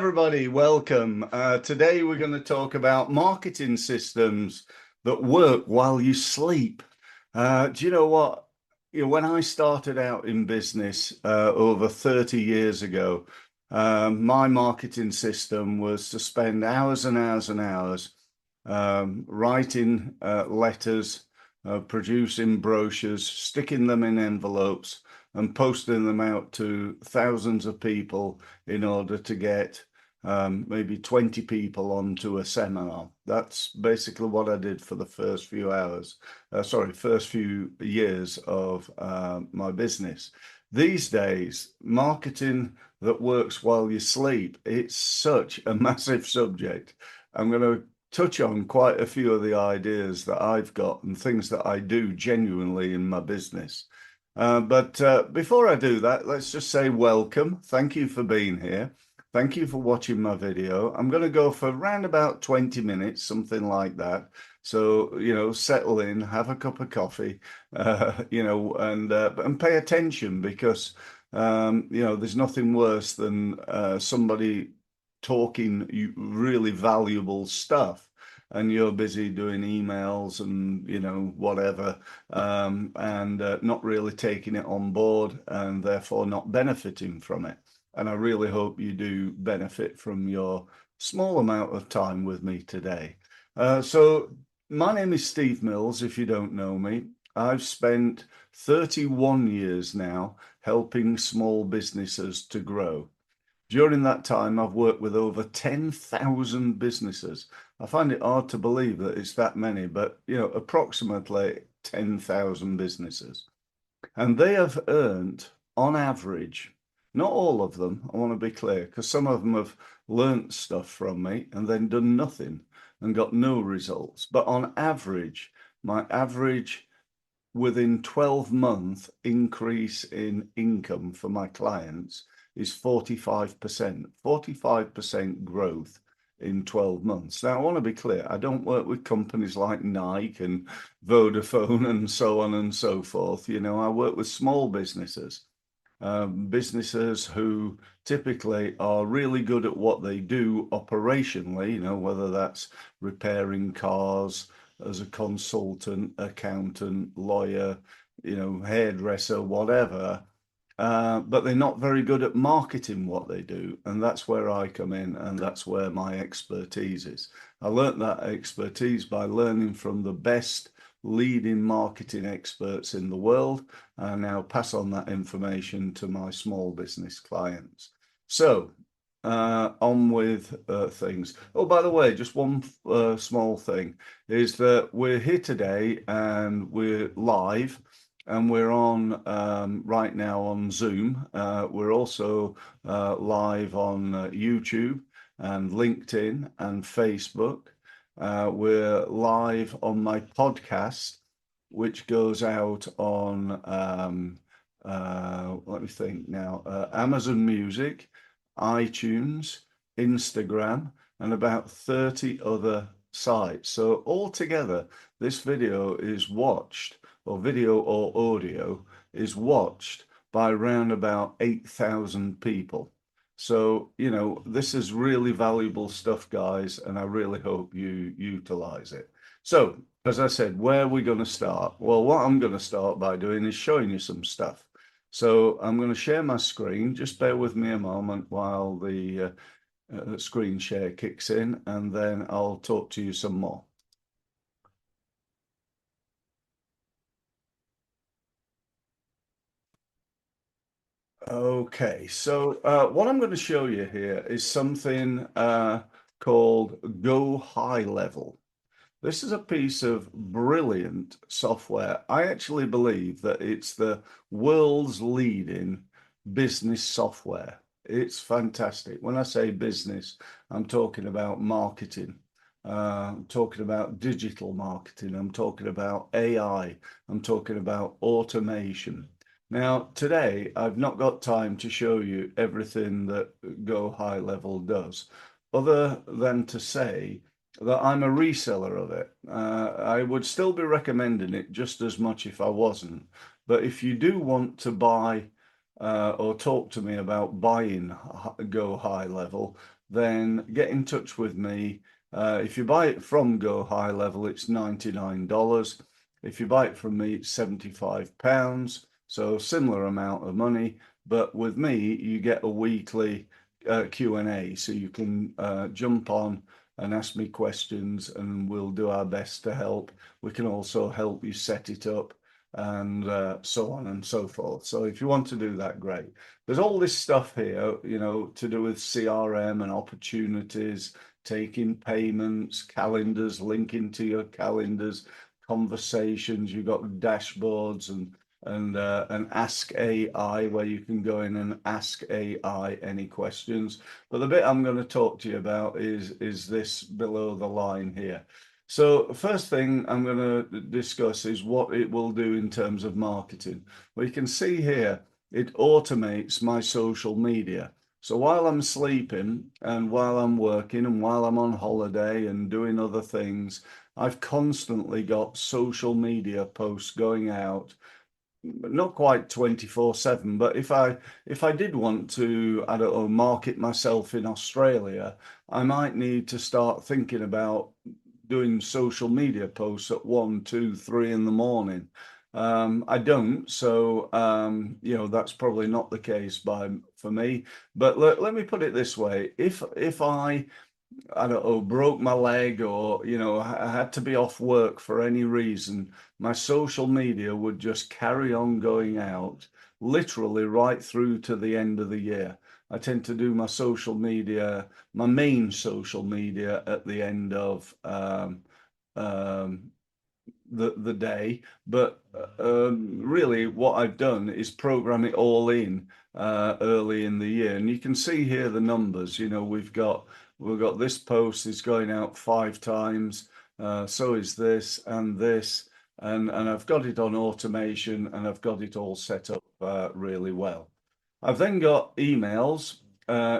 everybody, welcome. Today we're going to talk about marketing systems that work while you sleep. Do you know what? When I started out in business over 30 years ago, my marketing system was to spend hours and hours and hours writing letters, producing brochures, sticking them in envelopes, and posting them out to thousands of people in order to get maybe 20 people onto a seminar. That's basically what I did for the first few first few years of my business. These days, marketing that works while you sleep, it's such a massive subject. I'm going to touch on quite a few of the ideas that I've got and things that I do genuinely in my business. But before I do that, let's just say welcome. Thank you for being here. Thank you for watching my video. I'm going to go for around about 20 minutes, something like that. So, settle in, have a cup of coffee, and pay attention because, there's nothing worse than somebody talking really valuable stuff and you're busy doing emails and whatever, and not really taking it on board and therefore not benefiting from it. And I really hope you do benefit from your small amount of time with me today. So my name is Steve Mills, if you don't know me. I've spent 31 years now helping small businesses to grow. During that time, I've worked with over 10,000 businesses. I find it hard to believe that it's that many, but approximately 10,000 businesses. And they have earned, on average, not all of them, I want to be clear, because some of them have learnt stuff from me and then done nothing and got no results. But on average, my average within 12-month increase in income for my clients is 45% growth in 12 months. Now, I want to be clear, I don't work with companies like Nike and Vodafone and so on and so forth. I work with small businesses, businesses who typically are really good at what they do operationally, whether that's repairing cars, as a consultant, accountant, lawyer, hairdresser, whatever. But they're not very good at marketing what they do. And that's where I come in, and that's where my expertise is. I learned that expertise by learning from the best leading marketing experts in the world, and now pass on that information to my small business clients. So, on with things. Oh, by the way, just one small thing is that we're here today and we're live. And we're on right now on Zoom. We're also live on YouTube and LinkedIn and Facebook. We're live on my podcast, which goes out on, let me think now, Amazon Music, iTunes, Instagram, and about 30 other sites. So altogether, this video is watched, or video or audio is watched by around about 8,000 people. So, this is really valuable stuff, guys, and I really hope you utilize it. So, as I said, where are we going to start? Well, what I'm going to start by doing is showing you some stuff. So I'm going to share my screen. Just bear with me a moment while the screen share kicks in, and then I'll talk to you some more. Okay, so what I'm going to show you here is something called Go High Level. This is a piece of brilliant software. I actually believe that it's the world's leading business software. It's fantastic. When I say business, I'm talking about marketing. I'm talking about digital marketing. I'm talking about AI. I'm talking about automation. Now, today, I've not got time to show you everything that Go High Level does, other than to say that I'm a reseller of it. I would still be recommending it just as much if I wasn't. But if you do want to buy or talk to me about buying Go High Level, then get in touch with me. If you buy it from Go High Level, it's $99. If you buy it from me, it's £75. So similar amount of money, but with me, you get a weekly Q&A, so you can jump on and ask me questions, and we'll do our best to help. We can also help you set it up, and so on and so forth. So if you want to do that, great. There's all this stuff here, you know, to do with CRM and opportunities, taking payments, calendars, linking to your calendars, conversations. You've got dashboards and Ask AI, where you can go in and ask AI any questions. But the bit I'm going to talk to you about is this below the line here. So first thing I'm going to discuss is what it will do in terms of marketing. Well, you can see here, it automates my social media. So while I'm sleeping and while I'm working and while I'm on holiday and doing other things, I've constantly got social media posts going out, not quite 24/7, but if I did want to, I don't know, market myself in Australia, I might need to start thinking about doing social media posts at 1, 2, 3 in the morning. I don't, so you know, that's probably not the case for me. But let me put it this way: if I don't know, broke my leg, or, you know, I had to be off work for any reason, my social media would just carry on going out, literally right through to the end of the year. I tend to do my social media, my main social media, at the end of um, the day. But really, what I've done is program it all in early in the year, and you can see here the numbers. You know, we've got this post is going out 5 times, so is this and this, and I've got it on automation, and I've got it all set up really well. I've then got emails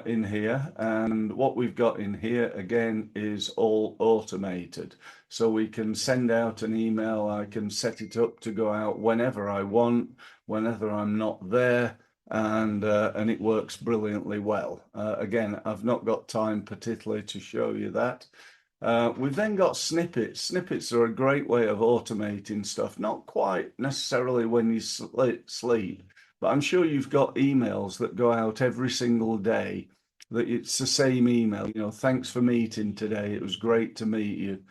in here, and what we've got in here again is all automated. So we can send out an email, I can set it up to go out whenever I want, whenever I'm not there, and it works brilliantly well. Again, I've not got time particularly to show you that. We've then got snippets. Snippets are a great way of automating stuff, not quite necessarily when you sleep, but I'm sure you've got emails that go out every single day, that it's the same email, you know, thanks for meeting today, it was great to meet you,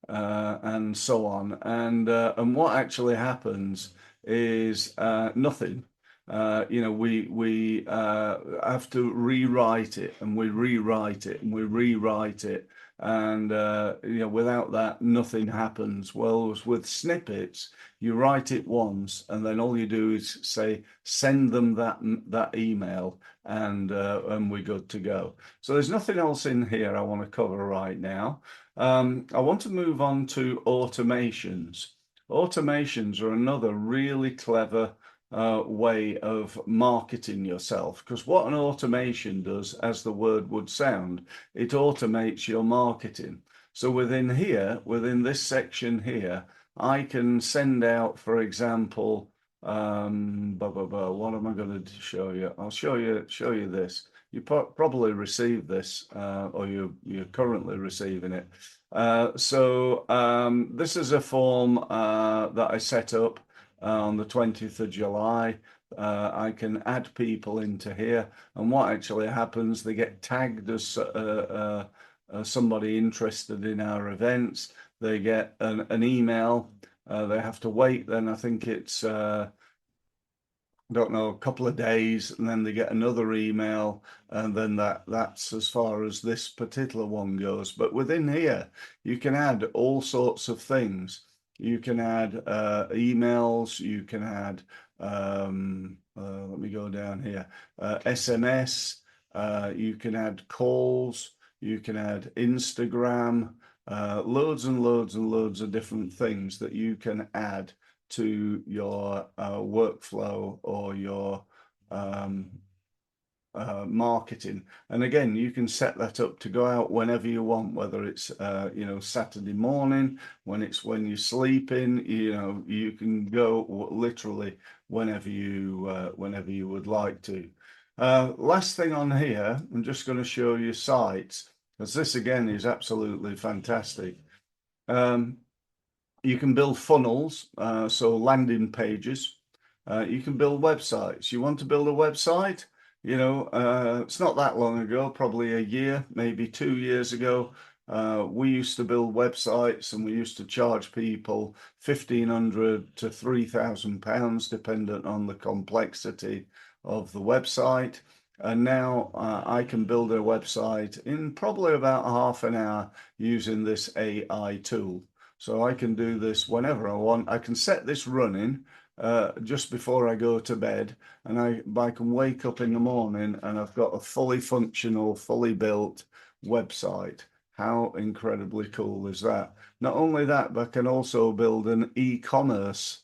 and so on. And what actually happens is nothing. You know, we have to rewrite it, and we rewrite it, and we rewrite it, and you know, without that, nothing happens. Well, with snippets, you write it once, and then all you do is say, send them that email, and we're good to go. So there's nothing else in here I want to cover right now. I want to move on to automations. Automations are another really clever way of marketing yourself, because what an automation does, as the word would sound, it automates your marketing. So within here, within this section here, I can send out, for example, what am I going to show you? I'll show you this. You probably received this, or you're currently receiving it. This is a form that I set up on the 20th of July. I can add people into here, and what actually happens, they get tagged as somebody interested in our events. They get an email. They have to wait, then I think it's don't know, a couple of days, and then they get another email, and then that's as far as this particular one goes. But within here, you can add all sorts of things. You can add emails, you can add, let me go down here, SMS, you can add calls, you can add Instagram, loads and loads and loads of different things that you can add to your workflow or your marketing. And again, you can set that up to go out whenever you want, whether it's you know, Saturday morning, when you're sleeping, you know, you can go literally whenever you would like to. Last thing on here, I'm just going to show you sites, because this again is absolutely fantastic. You can build funnels, so landing pages. You can build websites. You want to build a website? It's not that long ago, probably a year, maybe 2 years ago. We used to build websites and we used to charge people £1,500 to £3,000, dependent on the complexity of the website. And now I can build a website in probably about half an hour using this AI tool. So I can do this whenever I want. I can set this running just before I go to bed, and I can wake up in the morning and I've got a fully functional, fully built website. How incredibly cool is that? Not only that, but I can also build an e-commerce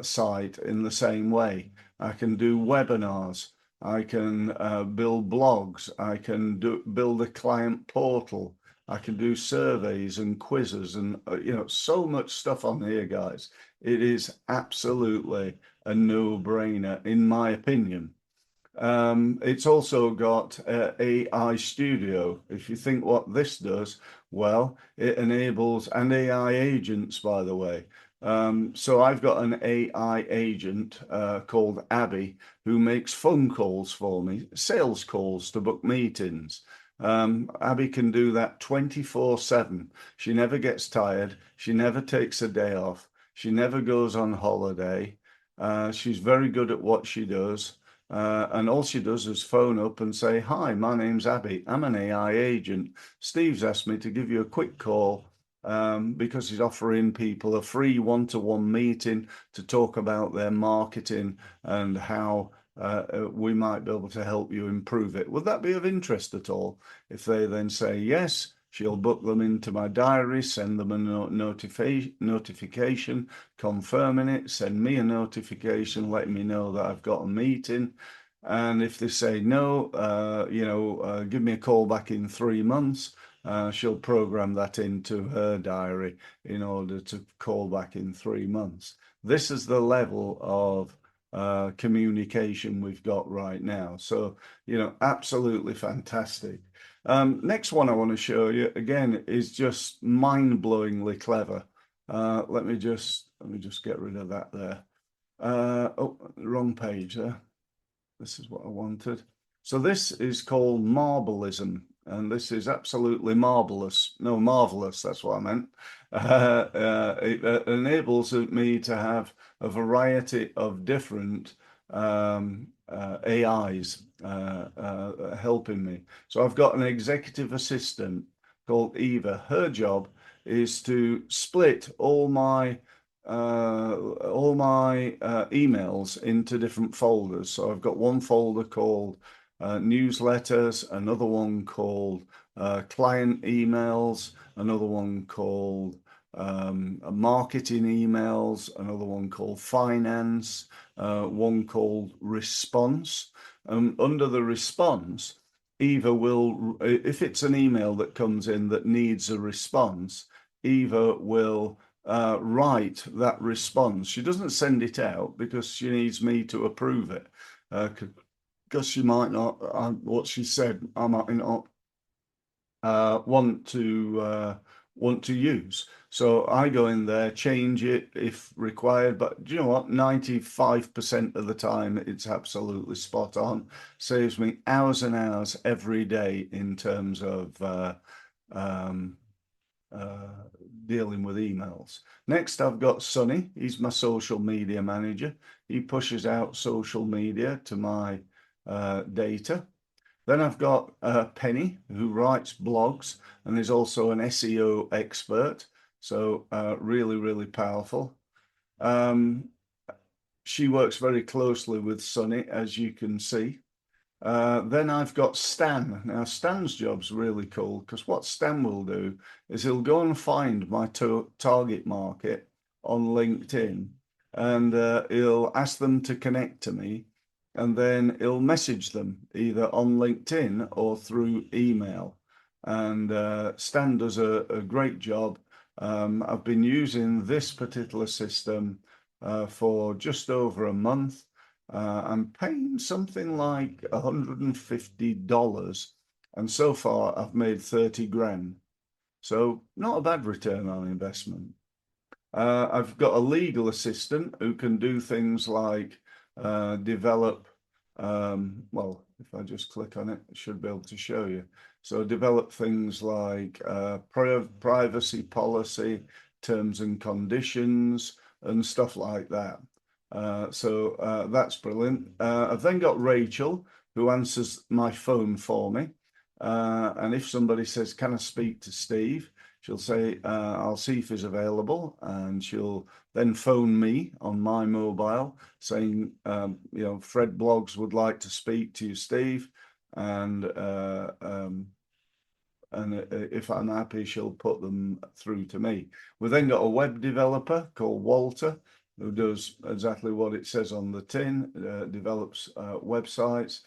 site in the same way. I can do webinars. I can build blogs. I can build a client portal. I can do surveys and quizzes and, so much stuff on here, guys. It is absolutely a no-brainer, in my opinion. It's also got AI Studio. If you think what this does, well, it enables, and AI agents, by the way. So I've got an AI agent called Abby who makes phone calls for me, sales calls to book meetings. Abby can do that 24/7. She never gets tired. She never takes a day off. She never goes on holiday. She's very good at what she does. And all she does is phone up and say, "Hi, my name's Abby. I'm an AI agent. Steve's asked me to give you a quick call because he's offering people a free one-to-one meeting to talk about their marketing and how we might be able to help you improve it. Would that be of interest at all?" If they then say yes, she'll book them into my diary, send them a notification confirming it, send me a notification letting me know that I've got a meeting. And if they say no, give me a call back in 3 months, she'll program that into her diary in order to call back in 3 months. This is the level of communication we've got right now. So, absolutely fantastic. Next one I want to show you again is just mind-blowingly clever. Let me just get rid of that there. Oh, wrong page there. This is what I wanted. So this is called Marbleism, and this is absolutely marvelous. No, marvelous, that's what I meant. It enables me to have a variety of different AIs helping me. So I've got an executive assistant called Eva. Her job is to split all my emails into different folders. So I've got one folder called newsletters, another one called client emails, another one called marketing emails, another one called finance, one called response. Under the response, Eva will, if it's an email that comes in that needs a response, Eva will write that response. She doesn't send it out because she needs me to approve it. Because she might not, what she said, I might not want to use. So I go in there, change it if required. But do you know what? 95% of the time, it's absolutely spot on. Saves me hours and hours every day in terms of dealing with emails. Next, I've got Sonny. He's my social media manager. He pushes out social media to my data. Then I've got Penny, who writes blogs and is also an SEO expert. So really, really powerful. She works very closely with Sonny, as you can see. Then I've got Stan. Now, Stan's job's really cool because what Stan will do is he'll go and find my target market on LinkedIn and he'll ask them to connect to me, and then he'll message them either on LinkedIn or through email. And Stan does a great job. I've been using this particular system for just over a month. I'm paying something like $150, and so far I've made 30 grand. So not a bad return on investment. I've got a legal assistant who can do things like develop, well, if I just click on it, I should be able to show you. So develop things like privacy policy, terms and conditions, and stuff like that. So that's brilliant. I've then got Rachel, who answers my phone for me. And if somebody says, "Can I speak to Steve?" She'll say, "I'll see if he's available," and she'll then phone me on my mobile saying, Fred Blogs would like to speak to you, Steve, and if I'm happy, she'll put them through to me. We've then got a web developer called Walter, who does exactly what it says on the tin, develops websites.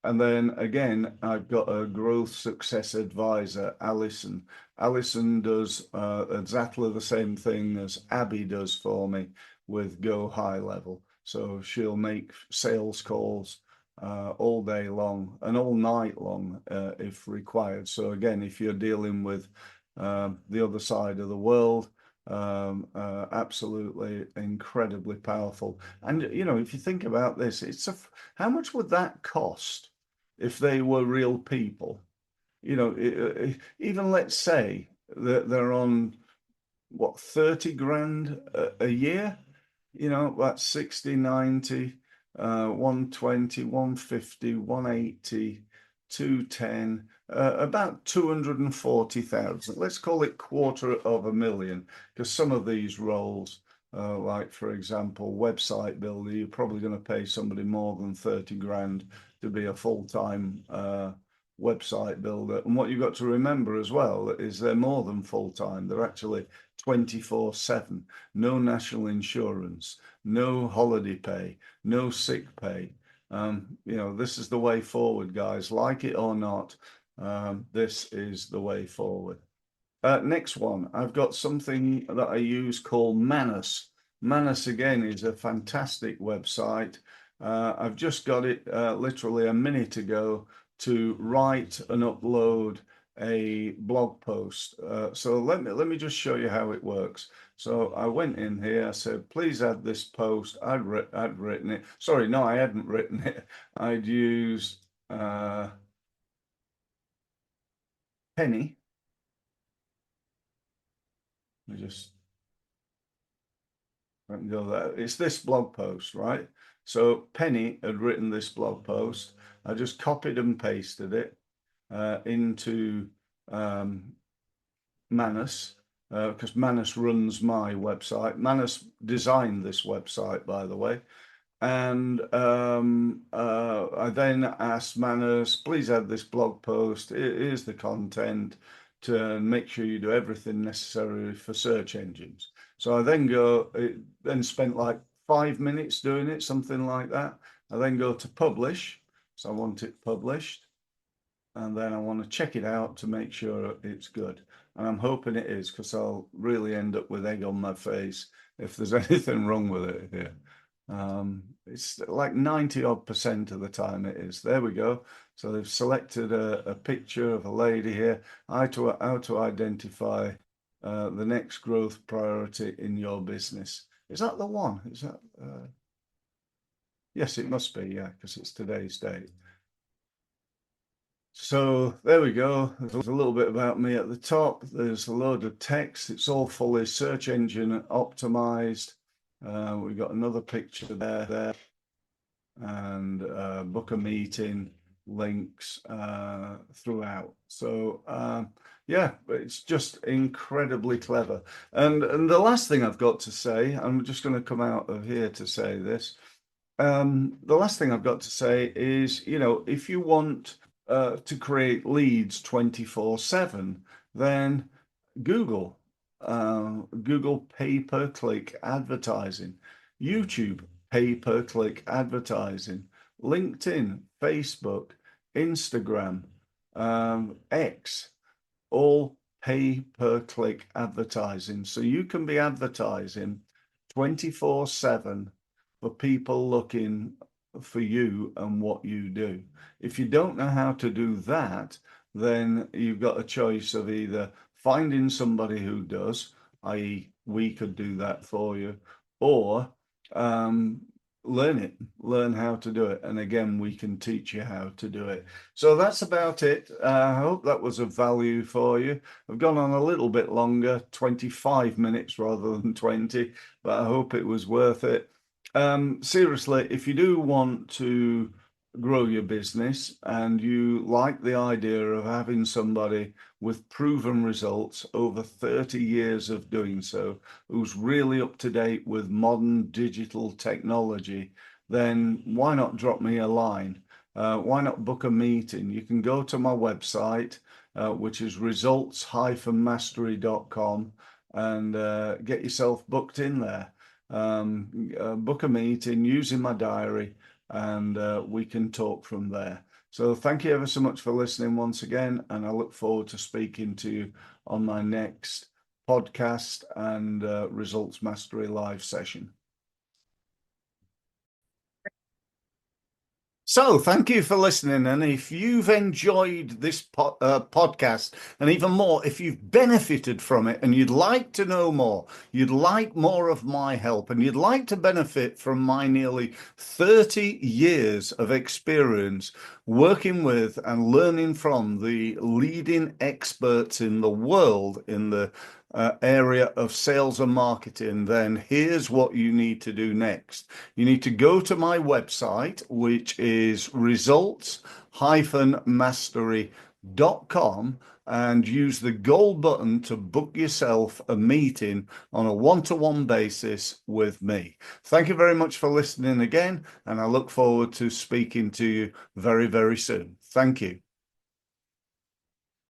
And then again, I've got a growth success advisor, Alison. Alison does exactly the same thing as Abby does for me with Go High Level. So she'll make sales calls all day long and all night long if required. So again, if you're dealing with the other side of the world, absolutely incredibly powerful. And if you think about this, how much would that cost if they were real people? Even let's say that they're on what, 30 grand a year, that's 60, 90, 120, 150, 180, 210, about 240,000. Let's call it $250,000, because some of these roles, like for example, website builder, you're probably going to pay somebody more than 30 grand to be a full-time website builder. And what you've got to remember as well is they're more than full-time. They're actually 24/7, no national insurance, no holiday pay, no sick pay. This is the way forward, guys. Like it or not, this is the way forward. Next one, I've got something that I use called Manus. Manus, again, is a fantastic website. I've just got it literally a minute ago to write and upload a blog post. So let me just show you how it works. So I went in here, I said, "Please add this post." I'd written it. Sorry, no, I hadn't written it. I'd used Penny. Let me just I can go there. It's this blog post, right? So Penny had written this blog post. I just copied and pasted it into Manus, because Manus runs my website. Manus designed this website, by the way. And I then asked Manus, "Please add this blog post. Here's the content to make sure you do everything necessary for search engines." So I then spent like 5 minutes doing it, something like that. I then go to publish. So I want it published. And then I want to check it out to make sure it's good. And I'm hoping it is, because I'll really end up with egg on my face if there's anything wrong with it here. It's like 90 odd % of the time it is. There we go. So they've selected a picture of a lady here. How to identify the next growth priority in your business. Is that the one? Is that? Yes, it must be. Yeah, because it's today's date. So there we go. There's a little bit about me at the top. There's a load of text. It's all fully search engine optimized. We've got another picture there, and book a meeting links throughout. So yeah, it's just incredibly clever. And the last thing I've got to say, I'm just going to come out of here to say this. The last thing I've got to say is, if you want to create leads 24/7, then Google, Google pay-per-click advertising, YouTube pay-per-click advertising, LinkedIn, Facebook, Instagram, X, all pay-per-click advertising. So you can be advertising 24/7 for people looking for you and what you do. If you don't know how to do that, then you've got a choice of either finding somebody who does, i.e., we could do that for you, or learn how to do it. And again, we can teach you how to do it. So that's about it. I hope that was of value for you. I've gone on a little bit longer, 25 minutes rather than 20, but I hope it was worth it. Seriously, if you do want to grow your business and you like the idea of having somebody with proven results over 30 years of doing so, who's really up to date with modern digital technology, then why not drop me a line? Why not book a meeting? You can go to my website, which is results-mastery.com, and get yourself booked in there. Book a meeting using my diary, and we can talk from there. So thank you ever so much for listening once again, and I look forward to speaking to you on my next podcast and Results Mastery live session. So thank you for listening. And if you've enjoyed this podcast, and even more, if you've benefited from it and you'd like to know more, you'd like more of my help, and you'd like to benefit from my nearly 30 years of experience working with and learning from the leading experts in the world in the area of sales and marketing, then here's what you need to do next. You need to go to my website, which is results-mastery.com, and use the gold button to book yourself a meeting on a one-to-one basis with me. Thank you very much for listening again, and I look forward to speaking to you very, very soon. Thank you.